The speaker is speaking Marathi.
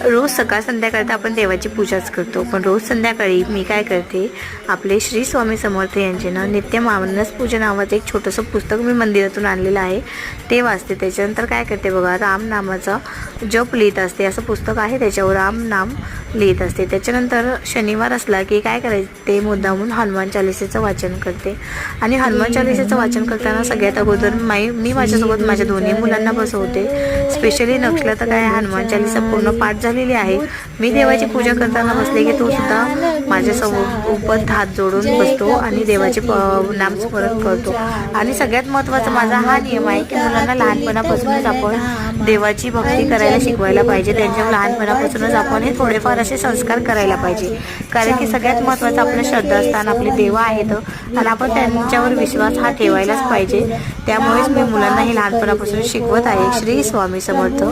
रोज सकाळ संध्याकाळी तर आपण देवाची पूजाच करतो, पण रोज संध्याकाळी मी काय करते, आपले श्री स्वामी समर्थ यांचे ना नित्य मानस पूजा नावाचं एक छोटंसं पुस्तक मी मंदिरातून आणलेलं आहे, ते वाचते. त्याच्यानंतर काय करते बघा, राम नामाचा जप लिहित असते. असं पुस्तक आहे, त्याच्यावर राम नाम लिहित असते. त्याच्यानंतर शनिवार असला की काय करायचं, ते मुद्दामून हनुमान चालिसेचं वाचन करते. आणि हनुमान चालिसेचं वाचन करताना सगळ्यात अगोदर मी माझ्यासोबत माझ्या दोन्ही मुलांना बसवते. स्पेशली नक्षला तर काय हनुमान चालिसा पूर्ण पाठ झालेली आहे. मी देवाची पूजा करताना बसले की तो सुद्धा माझ्यासोबत हात जोडून बसतो आणि देवाचे नामस्मरण करतो. आणि सगळ्यात महत्त्वाचा माझा हा नियम आहे की मुलांना लहानपणापासूनच आपण देवाची भक्ती करायला शिकवायला पाहिजे. त्यांच्यावर लहानपणापासूनच आपण हे थोडेफार असे संस्कार करायला पाहिजे, कारण की सगळ्यात महत्त्वाचं आपलं श्रद्धास्थान आपले देव आहेत आणि आपण त्यांच्यावर विश्वास हा ठेवायलाच पाहिजे. त्यामुळेच मी मुलांना हे लहानपणापासून शिकवत आहे. श्री स्वामी समर्थ.